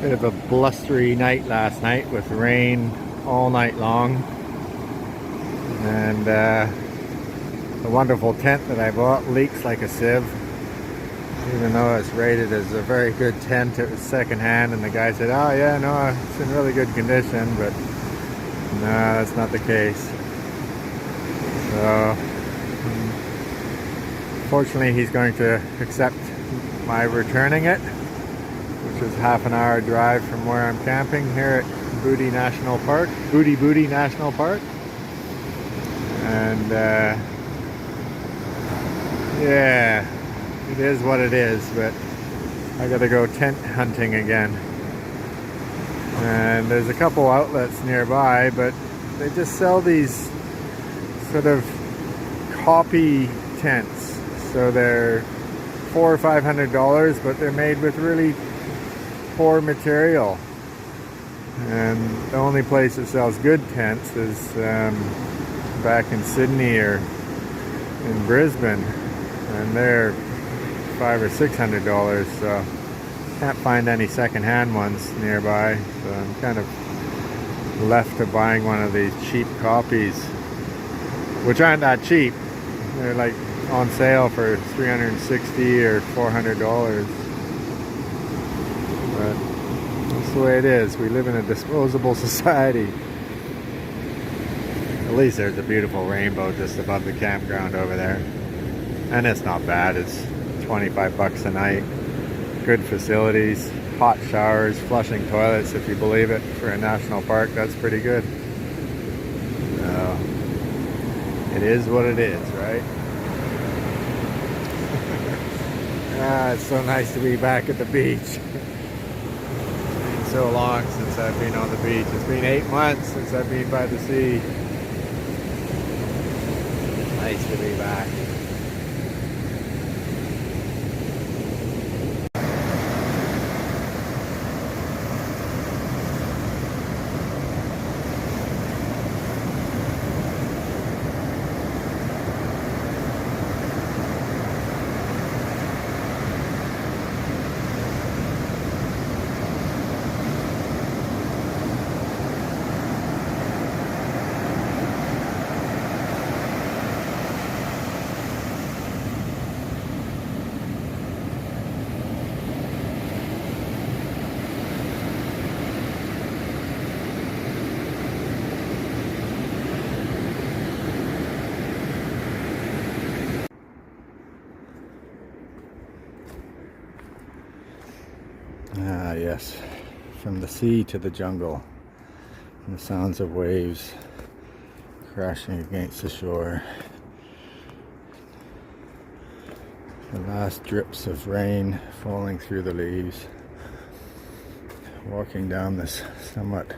Bit of a blustery night last night with rain all night long, and the wonderful tent that I bought leaks like a sieve. Even though it's rated as a very good tent, it was secondhand, and the guy said, "Oh yeah, no, it's in really good condition," but no, that's not the case. So fortunately, he's going to accept my returning it, which is half an hour drive from where I'm camping here at Booti National Park, Booti Booti National Park. And yeah, it is what it is, but I gotta go tent hunting again. And there's a couple outlets nearby, but they just sell these sort of copy tents. So they're $400 or $500, but they're made with really poor material. And the only place that sells good tents is back in Sydney or in Brisbane, and they're $500 or $600. So can't find any secondhand ones nearby. So I'm kind of left to buying one of these cheap copies, which aren't that cheap. They're like on sale for $360 or $400. But that's the way it is. We live in a disposable society. At least there's a beautiful rainbow just above the campground over there. And it's not bad. It's 25 bucks a night. Good facilities, hot showers, flushing toilets, if you believe it. For a national park, that's pretty good. So, it is what it is, right? It's so nice to be back at the beach. It's been so long since I've been on the beach. It's been 8 months since I've been by the sea. Nice to be back. Ah, yes, from the sea to the jungle, and the sounds of waves crashing against the shore, the last drips of rain falling through the leaves, walking down this somewhat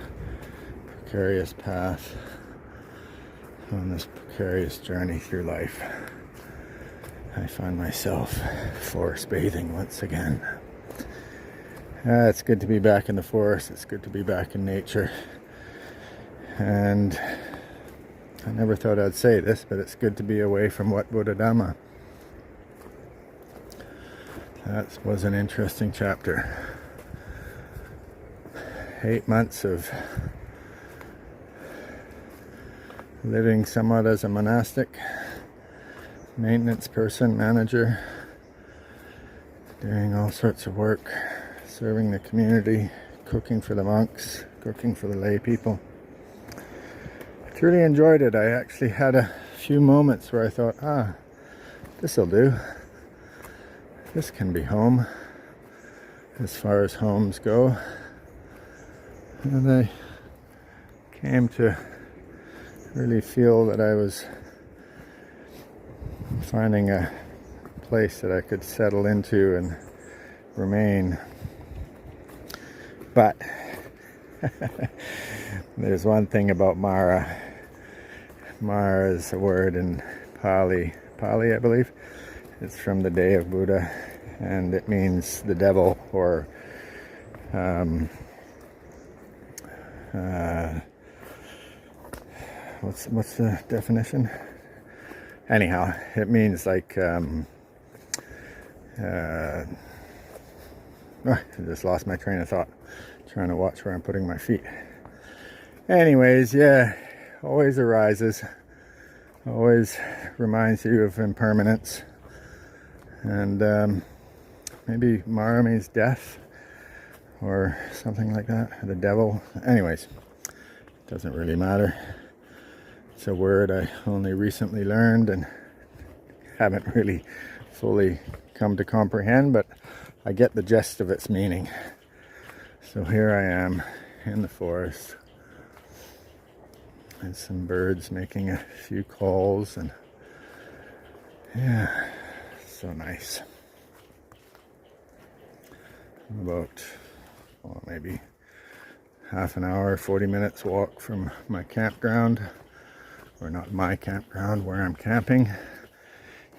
precarious path on this precarious journey through life. I find myself forest bathing once again. It's good to be back in the forest. It's good to be back in nature. And I never thought I'd say this, but it's good to be away from Wat Budadama. That was an interesting chapter. 8 months of living somewhat as a monastic, maintenance person, manager, doing all sorts of work, serving the community, cooking for the monks, cooking for the lay people. I truly enjoyed it. I actually had a few moments where I thought, this'll do. This can be home, as far as homes go. And I came to really feel that I was finding a place that I could settle into and remain. But there's one thing about Mara. Mara is a word in Pali, I believe. It's from the day of Buddha, and it means the devil, or what's the definition? Anyhow, it means like I just lost my train of thought. trying to watch where I'm putting my feet. Anyways, yeah, always arises. Always reminds you of impermanence. And maybe Marami's death or something like that. The devil. Anyways, doesn't really matter. It's a word I only recently learned and haven't really fully come to comprehend, but I get the gist of its meaning. So here I am in the forest. And some birds making a few calls, and yeah, so nice. About, well, maybe half an hour, 40 minutes walk from my campground, or not my campground, where I'm camping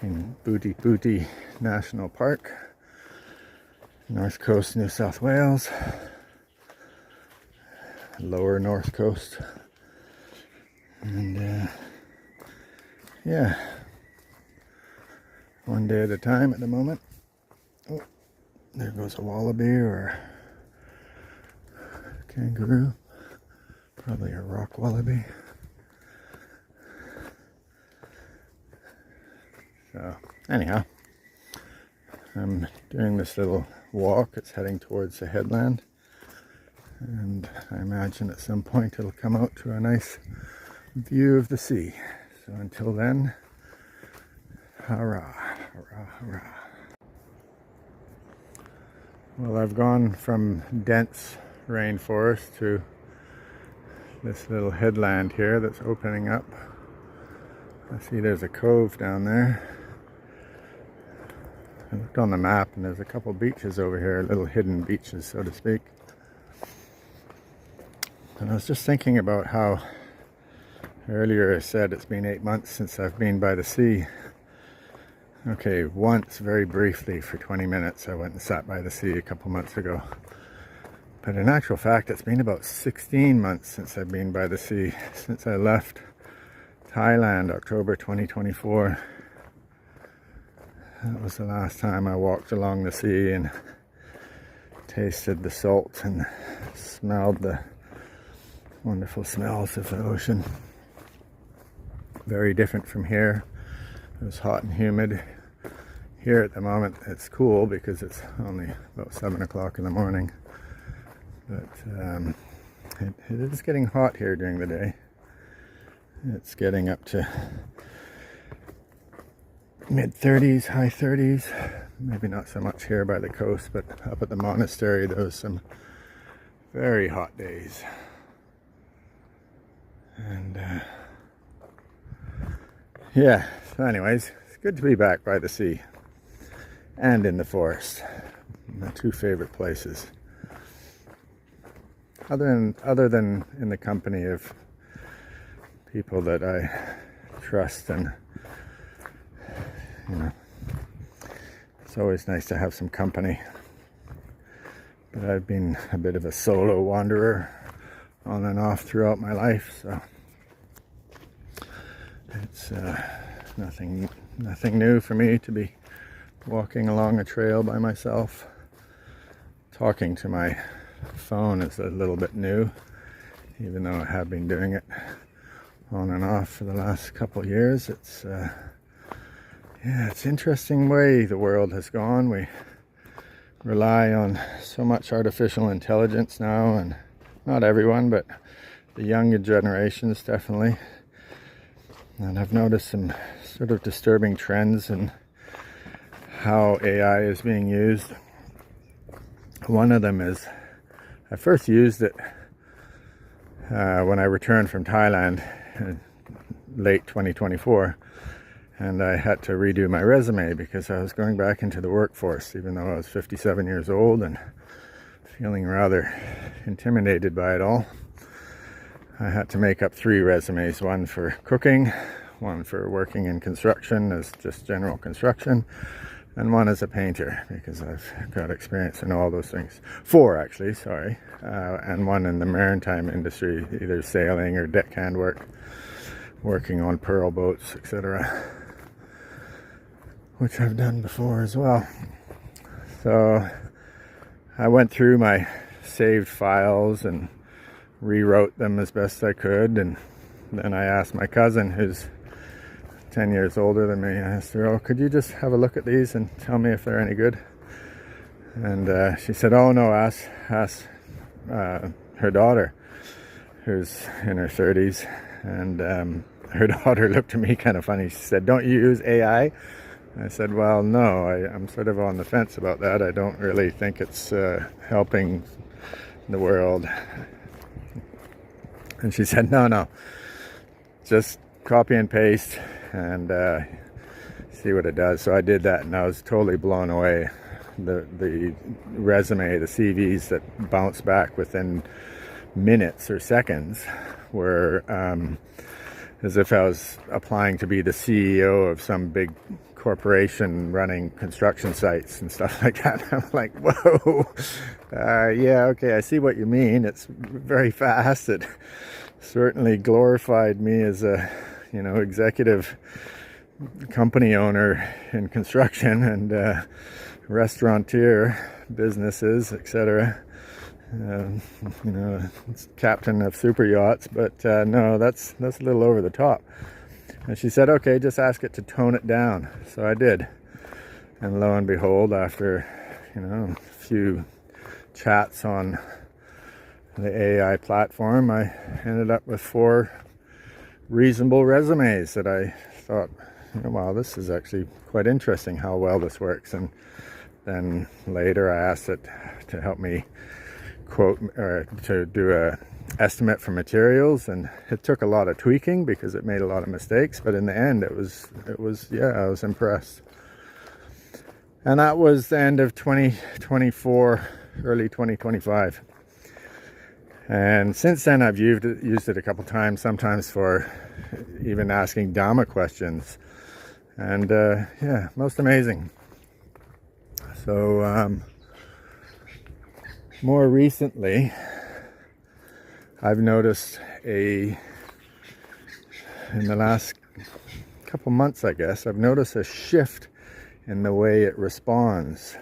in Booti Booti National Park, North Coast, New South Wales, lower North Coast. And yeah, one day at a time at the moment. Oh, there goes a wallaby or a kangaroo, probably a rock wallaby. So anyhow, I'm doing this little walk. It's heading towards the headland, and I imagine at some point it'll come out to a nice view of the sea. So until then, hurrah, hurrah, hurrah. Well, I've gone from dense rainforest to this little headland here that's opening up. I see there's a cove down there. I looked on the map and there's a couple beaches over here, little hidden beaches, so to speak. And I was just thinking about how earlier I said it's been 8 months since I've been by the sea. Okay, once, very briefly, for 20 minutes, I went and sat by the sea a couple months ago. But in actual fact, it's been about 16 months since I've been by the sea, since I left Thailand, October 2024. That was the last time I walked along the sea and tasted the salt and smelled the wonderful smells of the ocean. Very different from here. It was hot and humid. Here at the moment it's cool because it's only about 7 o'clock in the morning. But it is getting hot here during the day. It's getting up to mid-30s, high 30s. Maybe not so much here by the coast, but up at the monastery there was some very hot days. And yeah, so anyways, it's good to be back by the sea and in the forest. My two favorite places. Other than in the company of people that I trust, and you know, it's always nice to have some company. But I've been a bit of a solo wanderer on and off throughout my life, so it's nothing new for me to be walking along a trail by myself. Talking to my phone is a little bit new, even though I have been doing it on and off for the last couple of years. It's yeah, it's an interesting way the world has gone. We rely on so much artificial intelligence now, and not everyone, but the younger generations definitely. And I've noticed some sort of disturbing trends in how AI is being used. One of them is, I first used it when I returned from Thailand in late 2024, and I had to redo my resume because I was going back into the workforce, even though I was 57 years old and feeling rather intimidated by it all. I had to make up 3 resumes, one for cooking, one for working in construction as just general construction, and one as a painter because I've got experience in all those things. 4 actually, sorry, and one in the maritime industry, either sailing or deckhand work, working on pearl boats, etc., which I've done before as well. So I went through my saved files and rewrote them as best I could. And then I asked my cousin, who's 10 years older than me, I asked her, oh, could you just have a look at these and tell me if they're any good? And she said, oh no, ask her daughter, who's in her 30s. And her daughter looked at me kind of funny. She said, don't you use AI? I said, well, no, I'm sort of on the fence about that. I don't really think it's helping the world. And she said, no, just copy and paste and see what it does. So I did that, and I was totally blown away. The resume, the CVs that bounce back within minutes or seconds were as if I was applying to be the CEO of some big corporation running construction sites and stuff like that. I'm like, whoa, yeah, okay, I see what you mean. It's very fast. It certainly glorified me as a, executive company owner in construction and restaurateur businesses, etc. Captain of super yachts, but no, that's a little over the top. And she said, okay, just ask it to tone it down. So I did. And lo and behold, after, a few chats on the AI platform, I ended up with 4 reasonable resumes that I thought, wow, this is actually quite interesting how well this works. And then later I asked it to help me quote, or to do a estimate for materials, and it took a lot of tweaking because it made a lot of mistakes, but in the end it was yeah, I was impressed. And that was the end of 2024, early 2025. And since then I've used it a couple times, sometimes for even asking Dharma questions, and yeah, most amazing. So more recently, I've noticed in the last couple months, I guess, I've noticed a shift in the way it responds.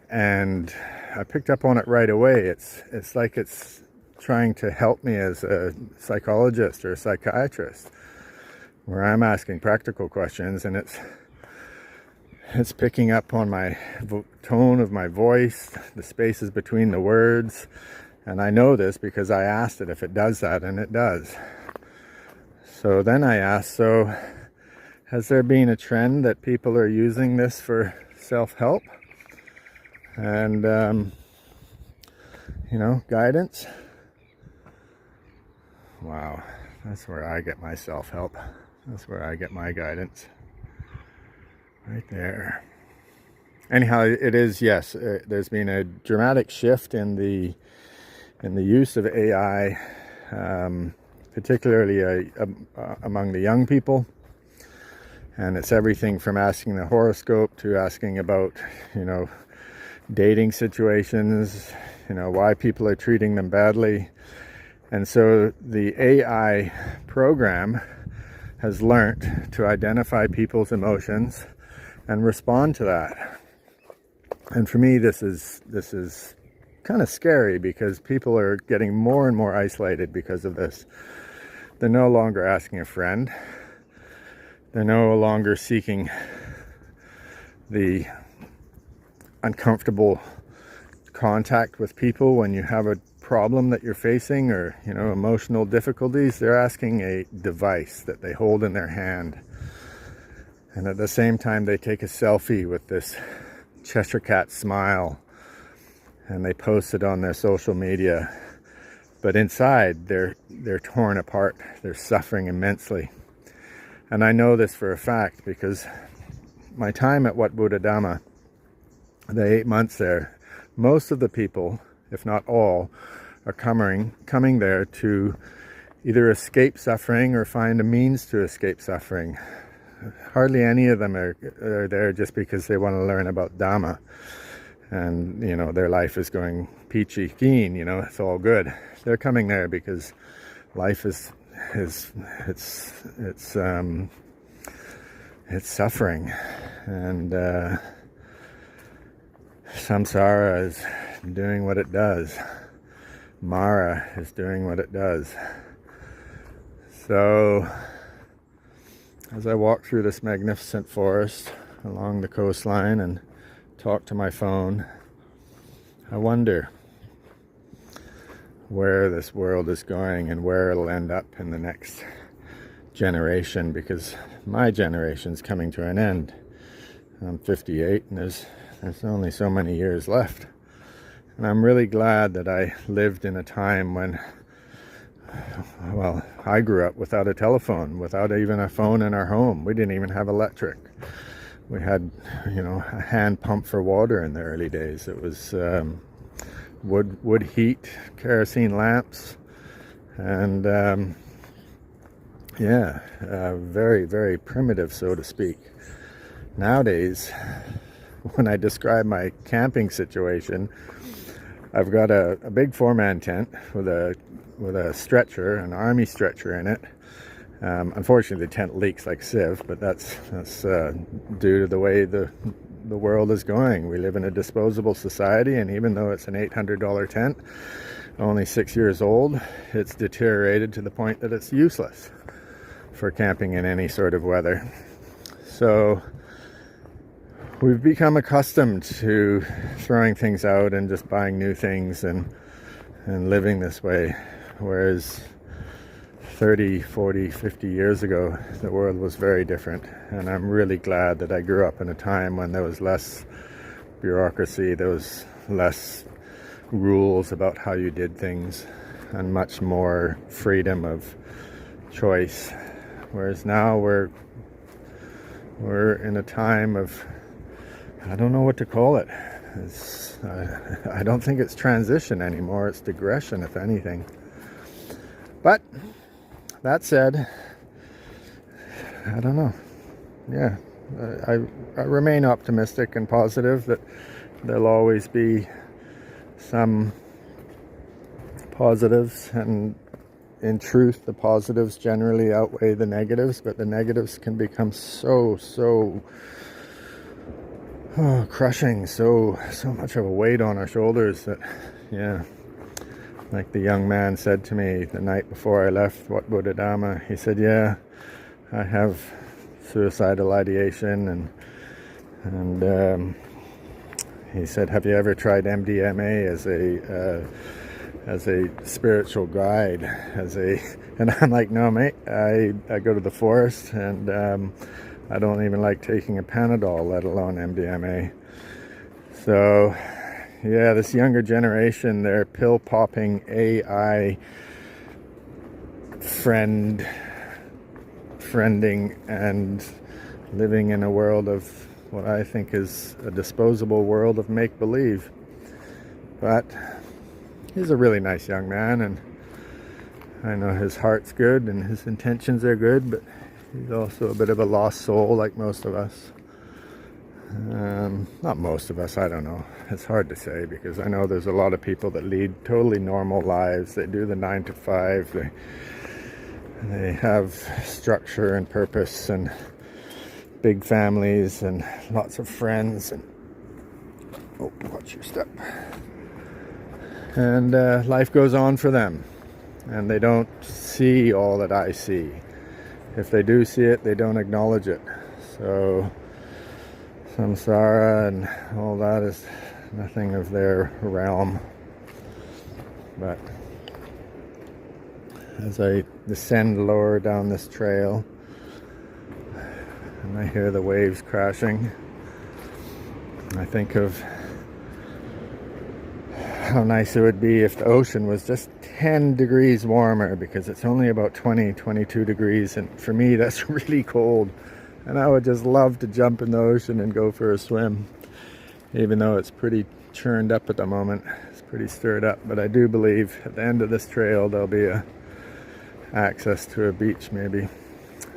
And I picked up on it right away. It's like it's trying to help me as a psychologist or a psychiatrist, where I'm asking practical questions, and it's picking up on my tone of my voice, the spaces between the words. And I know this because I asked it if it does that, and it does. So then I asked, so has there been a trend that people are using this for self-help and, guidance? Wow, that's where I get my self-help. That's where I get my guidance. Right there. Anyhow, it is, yes, there's been a dramatic shift in the use of AI, particularly among the young people. And it's everything from asking the horoscope to asking about, dating situations, why people are treating them badly. And so the AI program has learnt to identify people's emotions and respond to that. And for me, this is kind of scary, because people are getting more and more isolated because of this. They're no longer asking a friend. They're no longer seeking the uncomfortable contact with people when you have a problem that you're facing, or emotional difficulties. They're asking a device that they hold in their hand, and at the same time they take a selfie with this Cheshire cat smile, and they post it on their social media. But inside, they're torn apart. They're suffering immensely. And I know this for a fact, because my time at Wat Buddha, the 8 months there, most of the people, if not all, are coming there to either escape suffering or find a means to escape suffering. Hardly any of them are there just because they want to learn about Dhamma, and their life is going peachy keen, it's all good. They're coming there because life is suffering, and samsara is doing what it does. Mara is doing what it does. So as I walk through this magnificent forest along the coastline and talk to my phone, I wonder where this world is going and where it'll end up in the next generation, because my generation's coming to an end. I'm 58 and there's only so many years left. And I'm really glad that I lived in a time when, well, I grew up without a telephone, without even a phone in our home. We didn't even have electric. We had, a hand pump for water in the early days. It was wood heat, kerosene lamps, and very, very primitive, so to speak. Nowadays, when I describe my camping situation, I've got a big 4-man tent with a stretcher, an army stretcher in it. Unfortunately, the tent leaks like sieve, but that's due to the way the world is going. We live in a disposable society, and even though it's an $800 tent, only 6 years old, it's deteriorated to the point that it's useless for camping in any sort of weather. So we've become accustomed to throwing things out and just buying new things and living this way, whereas 30, 40, 50 years ago the world was very different. And I'm really glad that I grew up in a time when there was less bureaucracy, there was less rules about how you did things, and much more freedom of choice. Whereas now we're in a time of, I don't know what to call it. I don't think it's transition anymore. It's digression, if anything. But that said, I don't know. Yeah, I remain optimistic and positive that there'll always be some positives, and in truth, the positives generally outweigh the negatives, but the negatives can become so crushing, so much of a weight on our shoulders that, like the young man said to me the night before I left Wat Bodadama, he said, I have suicidal ideation, and he said, have you ever tried MDMA as a spiritual guide, and I'm like, no mate, I go to the forest, and I don't even like taking a Panadol, let alone MDMA. So yeah, this younger generation, they're pill popping AI friending and living in a world of what I think is a disposable world of make-believe. But he's a really nice young man, and I know his heart's good and his intentions are good, but he's also a bit of a lost soul, like most of us. Not most of us, I don't know. It's hard to say, because I know there's a lot of people that lead totally normal lives. They do the 9 to 5. They have structure and purpose and big families and lots of friends. And oh, watch your step. And life goes on for them, and they don't see all that I see. If they do see it, they don't acknowledge it. So samsara and all that is nothing of their realm. But as I descend lower down this trail and I hear the waves crashing, I think of how nice it would be if the ocean was just 10 degrees warmer, because it's only about 22 degrees, and for me that's really cold, and I would just love to jump in the ocean and go for a swim, even though it's pretty churned up at the moment. It's pretty stirred up, but I do believe at the end of this trail there'll be access to a beach, maybe,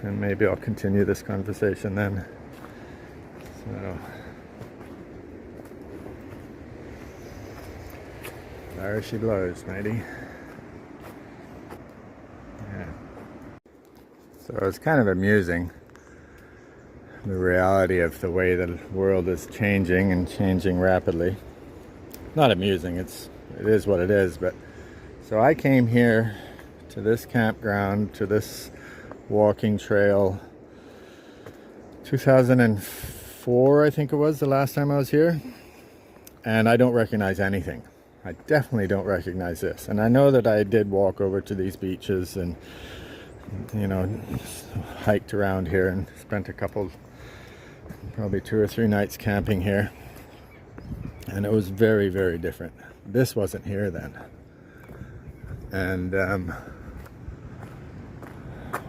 and maybe I'll continue this conversation then. So there she blows, matey. Yeah. So it's kind of amusing, the reality of the way the world is changing, and changing rapidly. not amusing. It is what it is. But so I came here to this campground, to this walking trail, 2004, I think it was the last time I was here, and I don't recognize anything. I definitely don't recognize this. And I know that I did walk over to these beaches and, you know, hiked around here and spent a couple, probably 2 or 3 nights camping here. And it was very, very different. This wasn't here then. And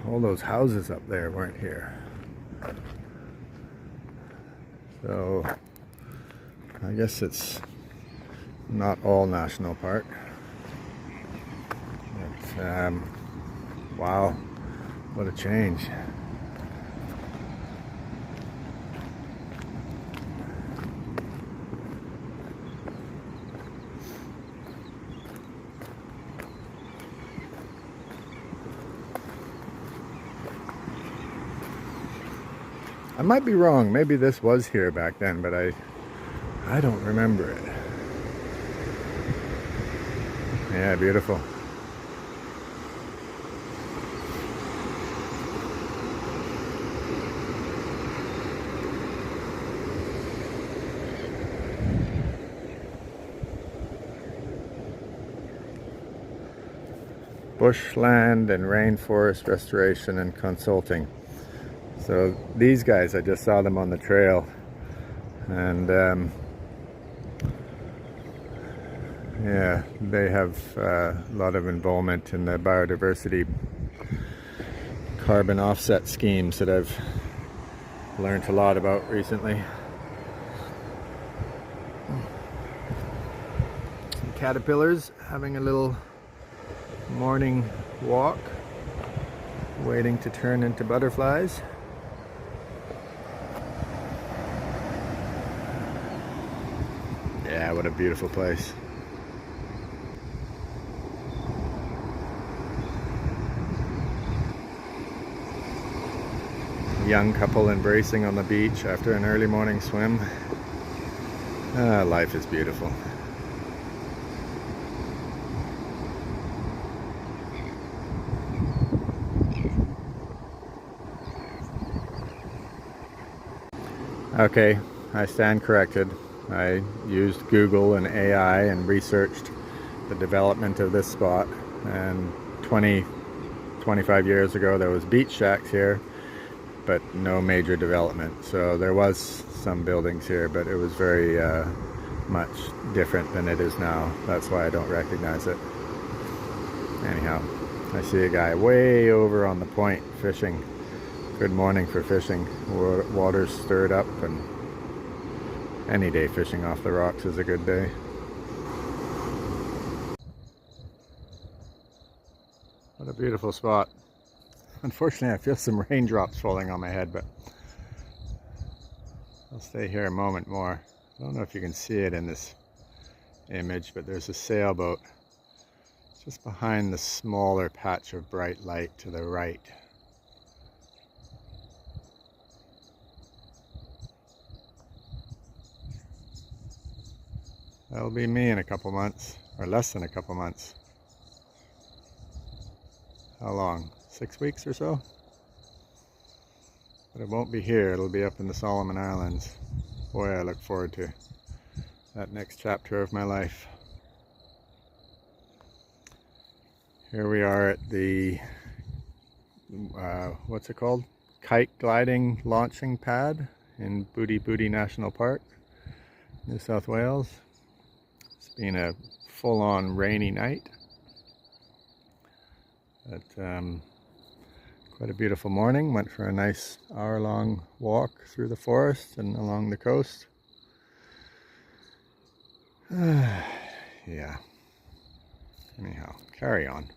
all those houses up there weren't here. So I guess it's not all national park. But, wow, what a change. I might be wrong. Maybe this was here back then, but I don't remember it. Yeah, beautiful. Bushland and rainforest restoration and consulting. So these guys, I just saw them on the trail, and yeah, they have a lot of involvement in the biodiversity carbon offset schemes that I've learned a lot about recently. Some caterpillars having a little morning walk, waiting to turn into butterflies. Yeah, what a beautiful place. Young couple embracing on the beach after an early morning swim. Life is beautiful. Okay, I stand corrected. I used Google and AI and researched the development of this spot, and 25 years ago there was beach shacks here, but no major development. So there was some buildings here, but it was very much different than it is now. That's why I don't recognize it. Anyhow, I see a guy way over on the point fishing. Good morning for fishing. Water's stirred up, and any day fishing off the rocks is a good day. What a beautiful spot. Unfortunately, I feel some raindrops falling on my head, but I'll stay here a moment more. I don't know if you can see it in this image, but there's a sailboat just behind the smaller patch of bright light to the right. That'll be me in a couple months, or less than a couple months. How long? 6 weeks or so? But it won't be here, it'll be up in the Solomon Islands. Boy, I look forward to that next chapter of my life. Here we are at the, what's it called? Kite gliding launching pad in Booti Booti National Park, New South Wales. It's been a full-on rainy night, but quite a beautiful morning. Went for a nice hour-long walk through the forest and along the coast. Yeah. Anyhow, carry on.